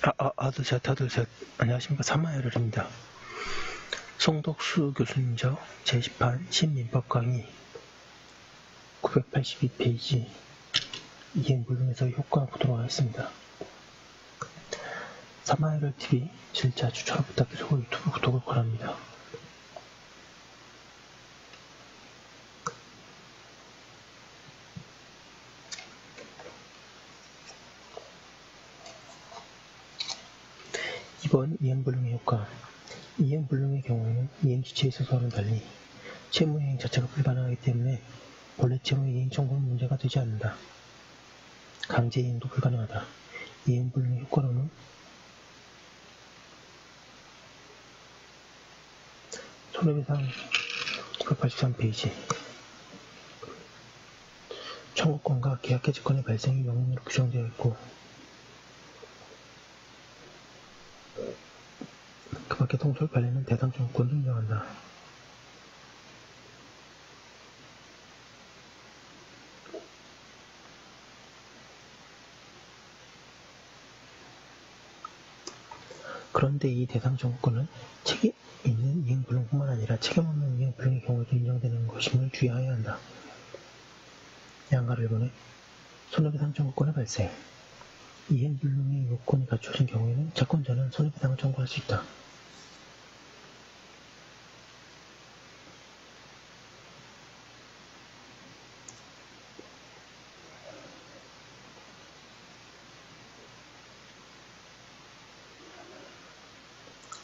다들 셋. 안녕하십니까. 사마열혈입니다. 송덕수 교수님저 제10판 신민법 강의 982페이지 이행불능에서 효과 보도록 하겠습니다. 사마열혈TV 실자 추천을 부탁드리고 유튜브 구독을 권합니다. 이번 이행불능의 효과. 이행불능의 경우에는 이행주체에 있어서는 달리 채무이행 자체가 불가능하기 때문에 본래 채무 이행 청구는 문제가 되지 않는다. 강제이행도 불가능하다. 이행불능의 효과로는 손해배상 983페이지 청구권과 계약해지권의 발생이 명문으로 규정되어 있고 그 밖에 통솔 관리는 대상 청구권도 인정한다. 그런데 이 대상 청구권은 책임 있는 이행불능뿐만 아니라 책임 없는 이행불능의 경우에도 인정되는 것임을 주의해야 한다. 양가를 보내 손해배상 청구권의 발생. 이행불능의 요건이 갖춰진 경우에는 채권자는 손해배상을 청구할 수 있다.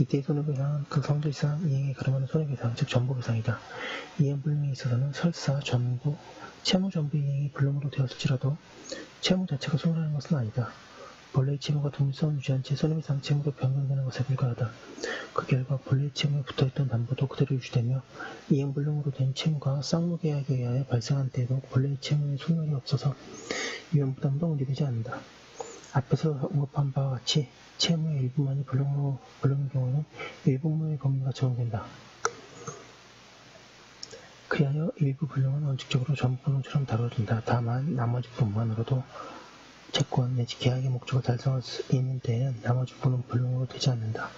이때 손해배상은 그 성질 이상 이행에 가름하는 손해배상, 즉 전부배상이다. 이행불능에 있어서는 설사, 전부, 채무 전부 이행이 불능으로 되었을지라도 채무 자체가 손해라는 것은 아니다. 본래의 채무가 동일성을 유지한 채 손해배상 채무로 변경되는 것에 불과하다. 그 결과 본래의 채무에 붙어있던 담보도 그대로 유지되며 이행불능으로 된 채무가 쌍무계약에 의하여 발생한 때에도 본래의 채무에 소멸이 없어서 위험부담도 문제되지 않는다. 앞에서 언급한 바와 같이 채무의 일부만이 불능인 경우는 일부분의 범위가 적용된다. 그리하여 일부 불능은 원칙적으로 전부 불능처럼 다뤄진다. 다만 나머지 부분만으로도 채권 내지 계약의 목적을 달성할 수 있는 데에는 나머지 부분은 불능으로 되지 않는다.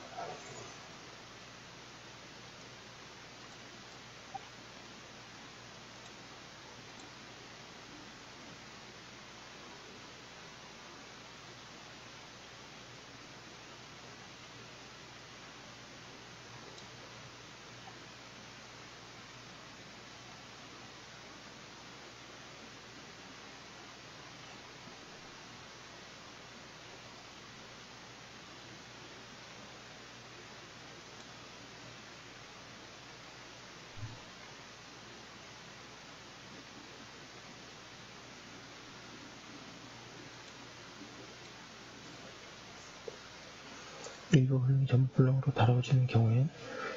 일부 불능이 전부 불능으로 다뤄지는 경우엔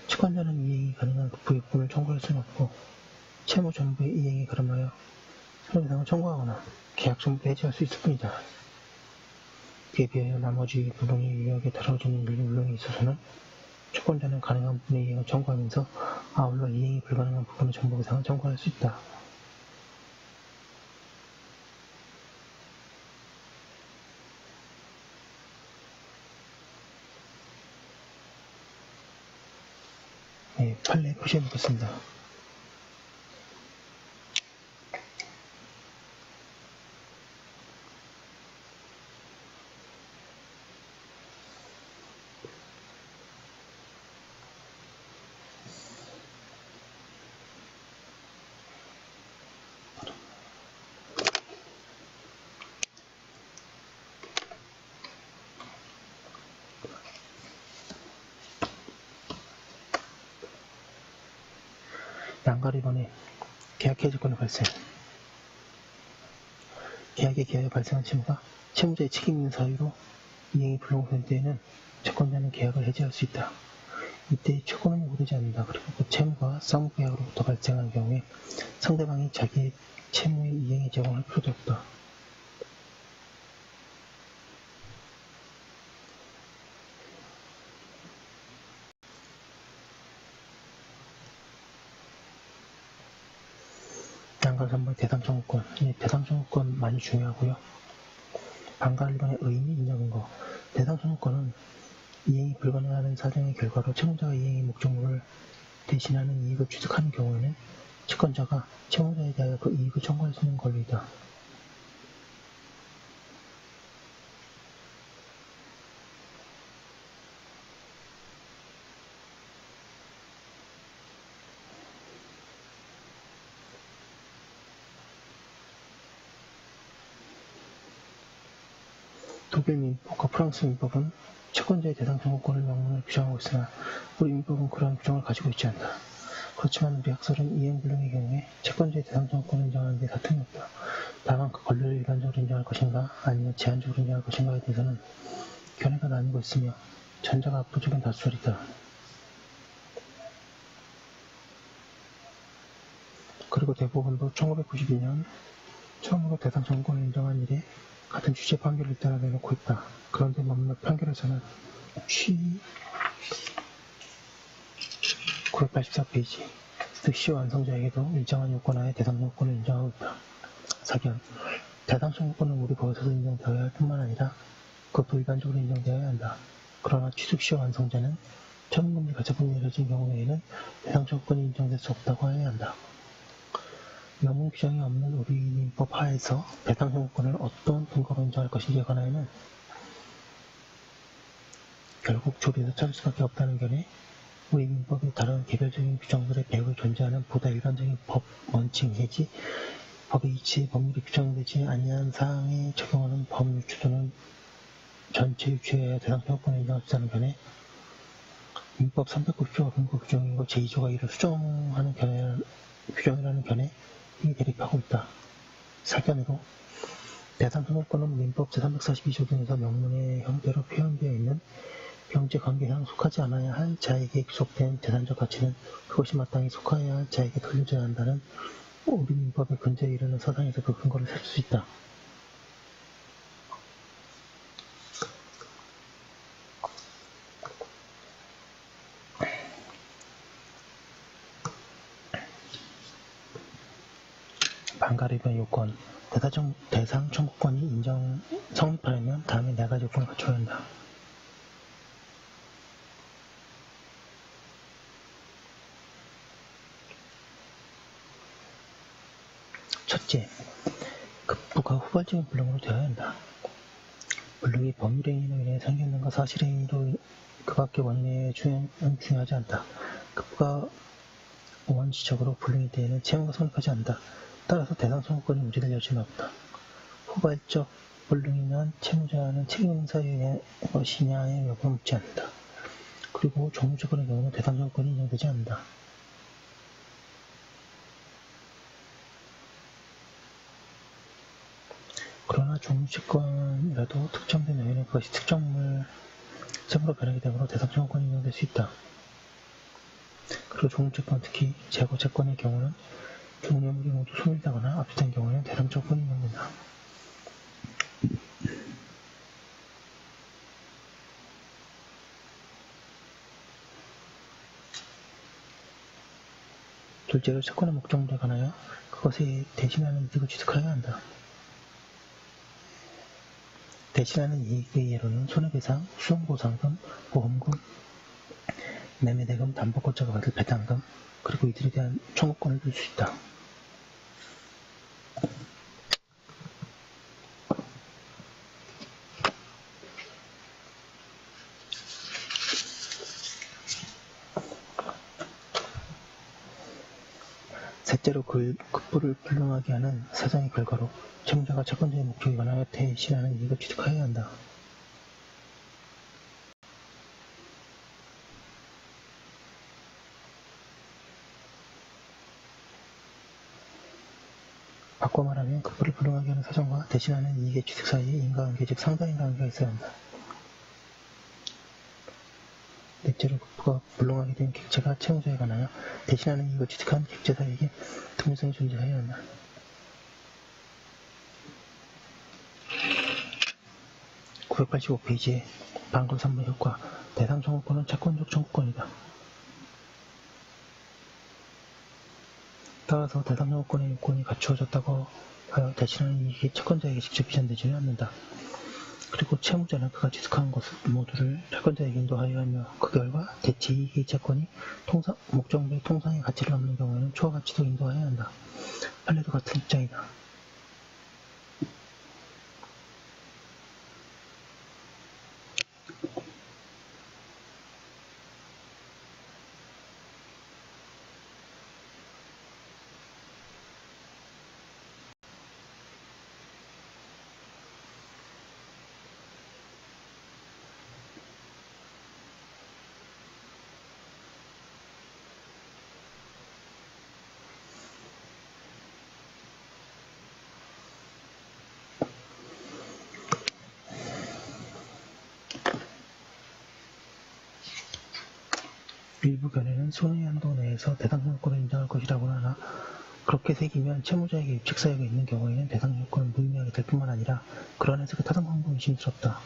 채권자는 이행이 가능한 부익분을 청구할 수는 없고 채무 전부의 이행에 가름하여 손해배상을 청구하거나 계약 전부 해지할 수 있을 뿐이다. 그에 비하여 나머지 불능이 유효하게 다뤄지는 일부 불능에 있어서는 채권자는 가능한 부분의 이행을 청구하면서 아울러 이행이 불가능한 부분의 전부배상을 청구할 수 있다. 네, 판례 표시해 보겠습니다. 양가를 번에 계약해지권의 발생. 계약에 기하여 발생한 채무가 채무자의 책임 있는 사유로 이행이 불능으로 된 때에는 채권자는 계약을 해지할 수 있다. 이때 채권은 요구되지 않는다. 그리고 그 채무가 쌍무계약으로부터 발생한 경우에 상대방이 자기의 채무의 이행에 제공할 필요도 없다. 양가 3번 대상청구권. 이 대상청구권 많이 중요하고요. 반가 1번의 의미 인정인거. 대상 청구권은 이행이 불가능한 사정의 결과로 채무자가 이행의 목적물을 대신하는 이익을 취득하는 경우에는 채권자가 채무자에 대하여 그 이익을 청구할 수 있는 권리이다. 독일 민법과 프랑스 민법은 채권자의 대상 청구권을 명문으로 규정하고 있으나 우리 민법은 그러한 규정을 가지고 있지 않다. 그렇지만 우리 학설은 이행불능의 경우에 채권자의 대상 청구권을 인정하는 데 다툼이 없다. 다만 그 권리를 일반적으로 인정할 것인가 아니면 제한적으로 인정할 것인가에 대해서는 견해가 나뉘고 있으며 전자가 압도적인 다수설이다. 그리고 대법원도 1992년 처음으로 대상 청구권을 인정한 일에 같은 취지의 판결을 잇따라 내놓고 있다. 그런데 몇몇 판결에서는 984페이지 즉시 완성자에게도 일정한 요건하에 대상 청구권을 인정하고 있다. 사견 대상 청구권은 우리 법에서도 인정되어야 할 뿐만 아니라 그것도 일반적으로 인정되어야 한다. 그러나 취득시 완성자는 처분금지 가처분이 내려진 경우 외에는 대상 청구권이 인정될 수 없다고 해야 한다. 명문 규정이 없는 우리 민법 하에서 대상 청구권을 어떤 근거로 인정할 것인지에 관하여는 결국 조리에서 찾을 수밖에 없다는 견해, 우리 민법의 다른 개별적인 규정들의 배후에 존재하는 보다 일반적인 법 원칙 내지 법의 이치의 법률이 규정되지 아니한 사항에 적용하는 법유추 또는 전체 유추에 의하여 대상 청구권을 인정할 수 있다는 견해, 민법 390조가 근거 규정이고 제2조가 이를 수정하는 규정이라는 견해, 이 대립하고 있다. 사견으로 대상 청구권은 민법 제342조 등에서 명문의 형태로 표현되어 있는 경제관계상 속하지 않아야 할 자에게 귀속된 재산적 가치는 그것이 마땅히 속하여야 할 자에게 돌려줘야 한다는 우리 민법의 근저에 이르는 사상에서 그 근거를 찾을 수 있다. 반가리변 요건 대상 청구권이 성립하려면 다음에 4가지 요건을 갖춰야 한다. 첫째, 급부가 후발적인 불능으로 되어야 한다. 불능이 법률의 행위로 인해 생기는 것 사실의 행위로 그 밖의 원인의 중요는 중요하지 않다. 급부가 원시적으로 불능일 때에는 채무가 성립하지 않는다. 따라서 대상 청구권이 무지될 여지는 없다. 후발적 불능이면 채무자는 책임 행사의 것이냐의 여부는 묻지 않는다. 그리고 종무채권의 경우는 대상 청구권이 인정되지 않는다. 그러나 종무채권이라도 특정된 요인에 그것이 특정물 채무로 변하게 되므로 대상 청구권이 인정될 수 있다. 그리고 종무채권, 특히 재고채권의 경우는 종료물이 모두 소멸되거나 압수된 경우에는 대상 청구권이 인정된다. 둘째로 채권의 목적물에 관하여 그것에 대신하는 이익을 취득하여야 한다. 대신하는 이익의 예로는 손해배상, 수용보상금, 보험금, 매매대금, 담보권자가 받을 배당금, 그리고 이들에 대한 청구권을 줄 수 있다. 셋째로 급부를 불능하게 하는 사정의 결과로 채무자가 채권자의 목적에 관하여 대신하는 이익을 취득하여야 한다. 바꿔 말하면 급부를 불능하게 하는 사정과 대신하는 이익의 취득 사이에 인과관계 즉 상당인과관계가 있어야 한다. 넷째로 급부가 불능하게 된 객체가 채무자에 관하여 대신하는 이익을 취득한 객체사에게 동일성이 존재해야 한다. (985페이지에) 방금 3번 효과 대상 청구권은 채권적 청구권이다. 따라서 대상 청구권의 요건이 갖추어졌다고 하여 대신하는 이익이 채권자에게 직접 이전되지는 않는다. 그리고 채무자는 그가 취득한 것을 모두를 채권자에게 인도하여야 하며 그 결과 대체-이익의 채권이 목적물의 통상의 가치를 넘는 경우에는 초과가치도 인도하여야 한다. 판례도 같은 입장이다. 일부 견해는 손해의 한도 내에서 대상증권을 인정할 것이라고는 하나 그렇게 새기면 채무자에게 입측사유가 있는 경우에는 대상증권은 무의미하게 될 뿐만 아니라 그러한 해석의 타당 방법이 의심스럽다.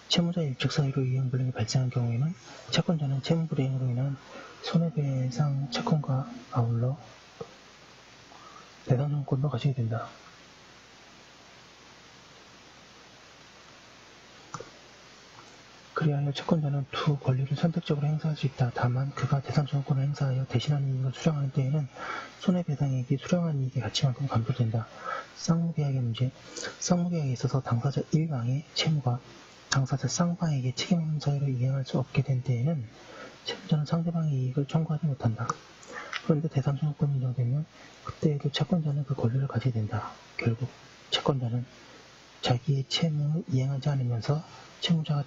채무자의 입측사유로 이행불능이 발생한 경우에는 채권자는 채무불이행으로 인한 손해배상 채권과 아울러 대상증권도 가지게 된다. 그리하여 채권자는 두 권리를 선택적으로 행사할 수 있다. 다만 그가 대상증권을 행사하여 대신한 이익을 수령하는 때에는 손해배상이익이 수령한 이익의 가치만큼 감소된다. 쌍무계약의 문제 쌍무계약에 있어서 당사자 1방의 채무가 당사자 쌍방에게 책임 없는 사유로 이행할 수 없게 된 때에는 채무자는 상대방의 이익을 청구하지 못한다. 그런데 대상증권이 인정되면 그때에도 채권자는 그 권리를 가지게 된다. 결국 채권자는 자기의 채무를 이행하지 않으면서 채무자가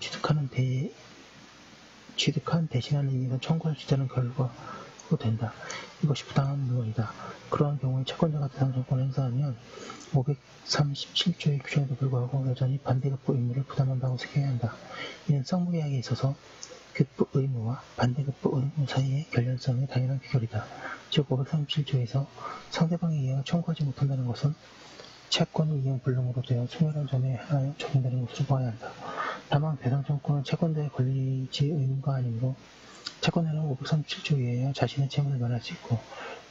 취득한 대신하는 이익을 청구할 수 있다는 결과로 된다. 이것이 부당한 물론이다. 그러한 경우에 채권자가 대상증권을 행사하면 537조의 규정에도 불구하고 여전히 반대급부 의무를 부담한다고 생각해야 한다. 이는 쌍무계약에 있어서 급부 의무와 반대급부 의무 사이의 결연성의 당연한 귀결이다. 즉 537조에서 상대방의 이익을 청구하지 못한다는 것은 채권의 이행 불능으로 되어 소멸한 점에 하나여 적용되는 것으로 보아야 한다. 다만 대상증권은 채권자의 권리지 의무가 아니므로 채권자는 537조 이하여 자신의 채무를 면할 수 있고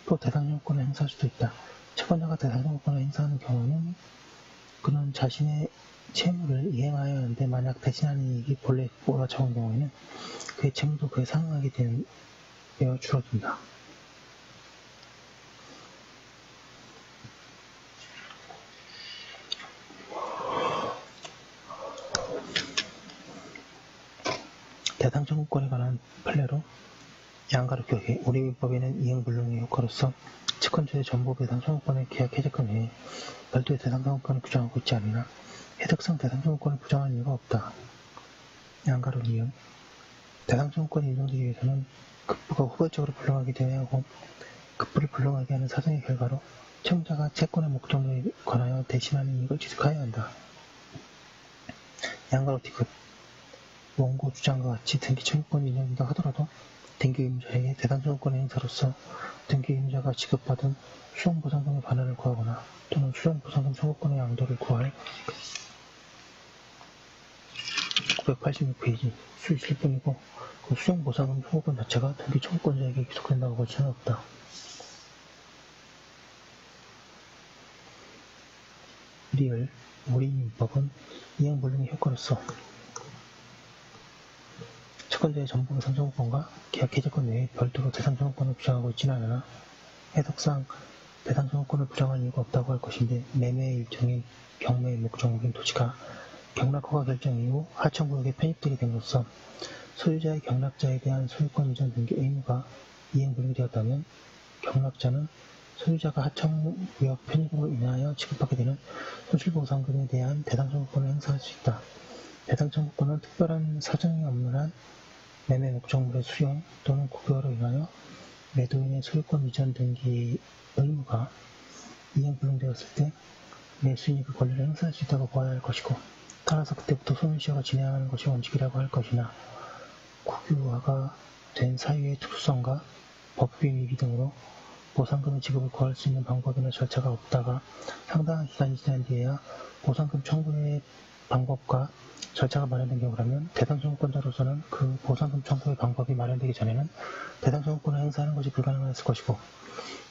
또 대상증권을 행사할 수도 있다. 채권자가 대상증권을 행사하는 경우는 그는 자신의 채무를 이행하여야 하는데 만약 대신하는 이익이 본래 보다 적은 경우에는 그의 채무도 그에 상응하게 되어 줄어든다. 대상증권에 관한 판례로 양가르격의 우리 법에는 이행불능의 효과로서 채권자의 전부배상 청구권의 계약 해제권 외에 별도의 대상증권을 규정하고 있지 않으나 해석상 대상증권을 부정할 이유가 없다. 양가르 이응 대상증권이 인정되기 위해서는 급부가 후발적으로 불능하게 되어야 하고 급부를 불능하게 하는 사정의 결과로 채무자가 채권의 목적에 관하여 대신하는 이익을 취득하여야 한다. 양가르 디귿 원고 주장과 같이 등기 청구권이 인정된다 하더라도 등기 의무자에게 대상증권의 행사로서 등기 의무자가 지급받은 수용보상금의 반환을 구하거나 또는 수용보상금 청구권의 양도를 구할 986페이지 수 있을 뿐이고 그 수용보상금 청구권 자체가 등기 청구권자에게 귀속된다고 볼 수는 없다. 리을 우리 민법은 이행불능의 효과로서 채권자의 전부배상 청구권과 계약 해제권 외에 별도로 대상청구권을 부정하고 있지는 않으나 해석상 대상청구권을 부정할 이유가 없다고 할 것인데 매매의 일종인 경매의 목적물인 토지가 경락허가 결정 이후 하청구역에 편입되게 됨으로써 소유자의 경락자에 대한 소유권 이전 등기 의무가 이행불능이 되었다면 경락자는 소유자가 하청구역 편입으로 인하여 지급받게 되는 손실보상금에 대한 대상청구권을 행사할 수 있다. 대상청구권은 특별한 사정이 없는 한 매매 목적물의 수용 또는 구별로 인하여 매도인의 소유권 이전 등기 의무가 이행불능되었을 때 매수인이 그 권리를 행사할 수 있다고 보아야 할 것이고 따라서 그때부터 소멸시효가 진행하는 것이 원칙이라고 할 것이나 국유화가 된 사유의 특수성과 법규의 위기 등으로 보상금의 지급을 구할 수 있는 방법이나 절차가 없다가 상당한 기간이 지난 뒤에야 보상금 청구의 방법과 절차가 마련된 경우라면 대상청구권자로서는 그 보상금 청구의 방법이 마련되기 전에는 대상청구권을 행사하는 것이 불가능했을 것이고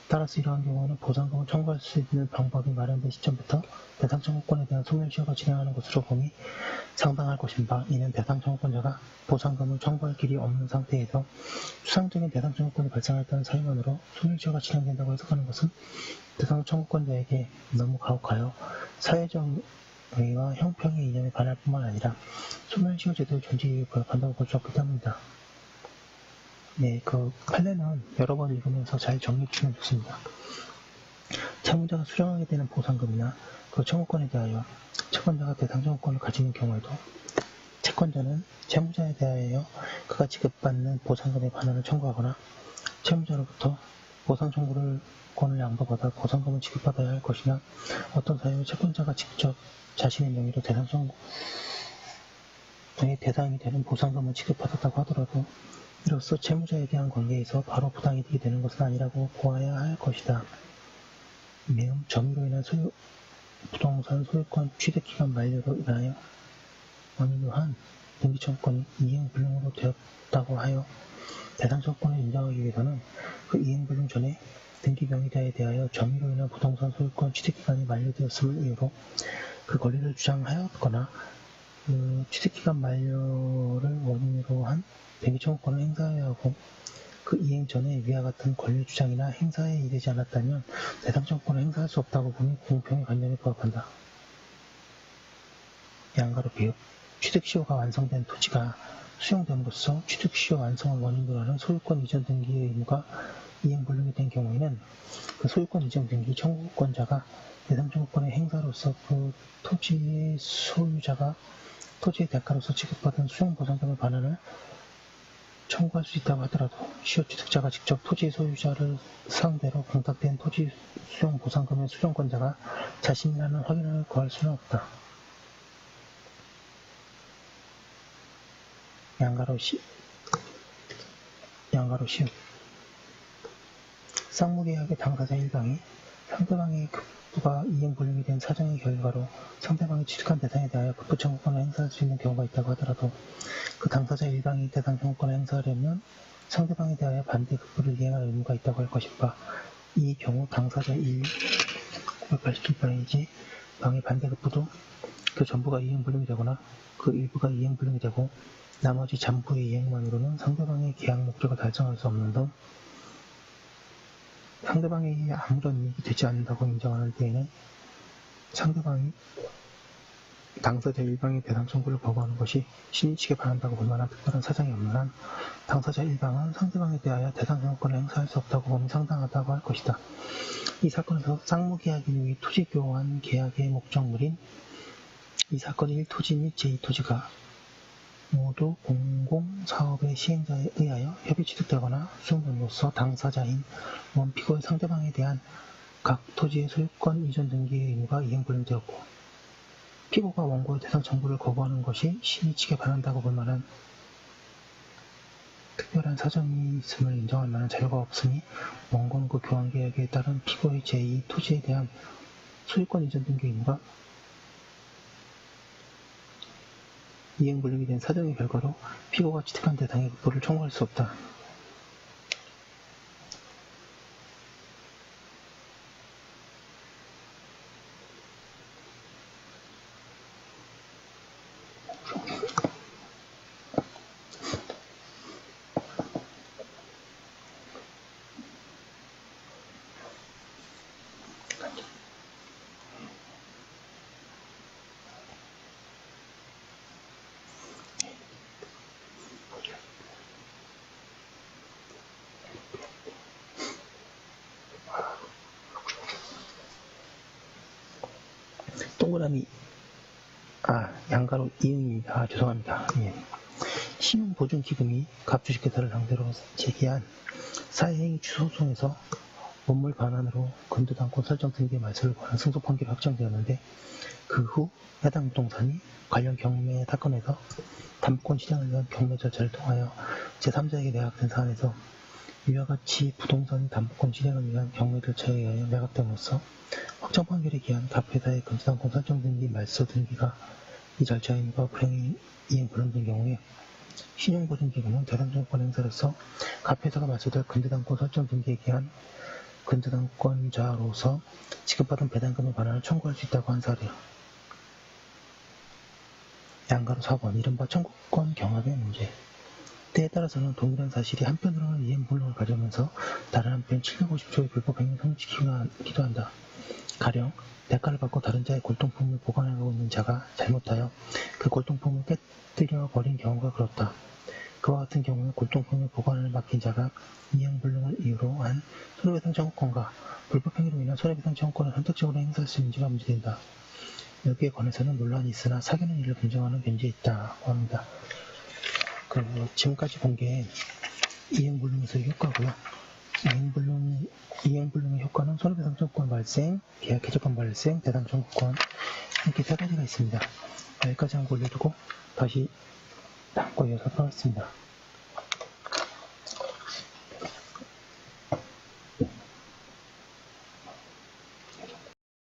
따라서 이러한 경우에는 보상금을 청구할 수 있는 방법이 마련된 시점부터 대상 청구권에 대한 소멸시효가 진행하는 것으로 봄이 상당할 것인 바, 이는 대상 청구권자가 보상금을 청구할 길이 없는 상태에서 추상적인 대상 청구권이 발생했다는 사유만으로 소멸시효가 진행된다고 해석하는 것은 대상 청구권자에게 너무 가혹하여 사회적 의와 형평의 이념에 반할 뿐만 아니라 소멸시효 제도의 존재 이유에 부합한다고 볼 수 없기 때문이다. 네, 그 판례는 여러 번 읽으면서 잘 정리해 주시면 좋습니다. 채무자가 수령하게 되는 보상금이나 그 청구권에 대하여 채권자가 대상 청구권을 가지는 경우에도 채권자는 채무자에 대하여 그가 지급받는 보상금의 반환을 청구하거나 채무자로부터 보상 청구권을 양도받아 보상금을 지급받아야 할 것이나 어떤 사유로 채권자가 직접 자신의 명의로 대상 청구의 대상이 되는 보상금을 지급받았다고 하더라도 이로써 채무자에 대한 관계에서 바로 부당이득이 되는 것은 아니라고 보아야 할 것이다. 매음 점유로 인한 부동산 소유권 취득기간 만료로 인하여 원인한 등기청구권이 이행불능으로 되었다고 하여 대상 청구권을 인정하기 위해서는 그 이행불능 전에 등기명의자에 대하여 점유로 인한 부동산 소유권 취득기간이 만료되었음을 이유로 그 권리를 주장하였거나 그 취득기간 만료를 원인으로 한 등기청구권을 행사해야 하고 그 이행 전에 위와 같은 권리 주장이나 행사에 이르지 않았다면 대상 청구권을 행사할 수 없다고 보니 공평의 관념에 부합한다. 양가로 비읍 취득시효가 완성된 토지가 수용됨으로써 취득시효 완성을 원인으로 하는 소유권 이전 등기의 의무가 이행불능이 된 경우에는 그 소유권 이전 등기 청구권자가 대상 청구권의 행사로서 그 토지의 소유자가 토지의 대가로서 지급받은 수용보상금의 반환을 청구할 수 있다고 하더라도 시효 취득자가 직접 토지 소유자를 상대로 공탁된 토지 수용 보상금의 수령권자가 자신이라는 확인을 구할 수는 없다. 양가로 시읒 쌍무계약의 당사자 일방이 상대방의 급부가 이행불능이 된 사정의 결과로 상대방이 취득한 대상에 대하여 급부 청구권을 행사할 수 있는 경우가 있다고 하더라도 그 당사자 일방이 대상 청구권을 행사하려면 상대방에 대하여 반대 급부를 이행할 의무가 있다고 할 것인 바, 이 경우 당사자 987번이지 방의 반대 급부도 그 전부가 이행불능이 되거나 그 일부가 이행불능이 되고 나머지 잠부의 이행만으로는 상대방의 계약 목적을 달성할 수 없는 등 상대방에게 아무런 이익이 되지 않는다고 인정하는 때에는 상대방이 당사자 일방의 대상 청구를 거부하는 것이 신의치게 반한다고 볼 만한 특별한 사정이 없는 한 당사자 일방은 상대방에 대하여 대상 청구권을 행사할 수 없다고 보면 상당하다고 할 것이다. 이 사건에서 쌍무계약인 위 토지교환 계약의 목적물인 이 사건의 1토지 및 제2토지가 모두 공공사업의 시행자에 의하여 협의 취득되거나 수용됨으로써 당사자인 원피고의 상대방에 대한 각 토지의 소유권 이전 등기의 의무가 이행불능되었고 피고가 원고의 대상 청구를 거부하는 것이 신의치게 반한다고 볼 만한 특별한 사정이 있음을 인정할 만한 자료가 없으니 원고는 그 교환계약에 따른 피고의 제2 토지에 대한 소유권 이전 등기 의무가 이행불능이 된 사정의 결과로 피고가 취득한 대상의 급부를 청구할 수 없다. 동그라미 양가로 이응입니다. 죄송합니다. 예. 신용보증기금이 갑주식회사를 상대로 제기한 사회행위 취소송에서 원물 반환으로 건조당권 설정 등기의 말소를 권한 승소 판결이 확정되었는데 그 후 해당 부동산이 관련 경매 사건에서 담보권 실행을 위한 경매 절차를 통하여 제3자에게 매각된 사안에서 이와 같이 부동산 담보권 실행을 위한 경매 절차에 의하여 매각됨으로써 확정 판결에 기한 갑회사의 건조당권 설정 등기 말소 등기가 이 절차의 의무가 이행 불능된 경우에 신용보증기금은 대상 청구권 행사로서 갑회사가 말소될 건조당권 설정 등기에 기한 근저당권자로서 지급받은 배당금의 반환을 청구할 수 있다고 한 사례. 양가로 4번 이른바 청구권 경합의 문제. 때에 따라서는 동일한 사실이 한편으로는 이행불능을 가져오면서 다른 한편 750조의 불법 행위를 성립시키기도 한다. 가령 대가를 받고 다른 자의 골동품을 보관하고 있는 자가 잘못하여 그 골동품을 깨뜨려 버린 경우가 그렇다. 그와 같은 경우에 골동품의 보관을 맡긴 자가 이행불능을 이유로 한 손해배상 청구권과 불법 행위로 인한 손해배상 청구권을 선택적으로 행사할 수 있는지가 문제된다. 여기에 관해서는 논란이 있으나 사견의 일을 긍정하는 견지에 있다고 합니다. 지금까지 본 게 이행불능에서의 효과고요. 이행불능의 효과는 손해배상 청구권 발생, 계약 해지권 발생, 배당 청구권 이렇게 세 가지가 있습니다. 여기까지 한번 올려두고 다시 다음과 이어서 하겠습니다.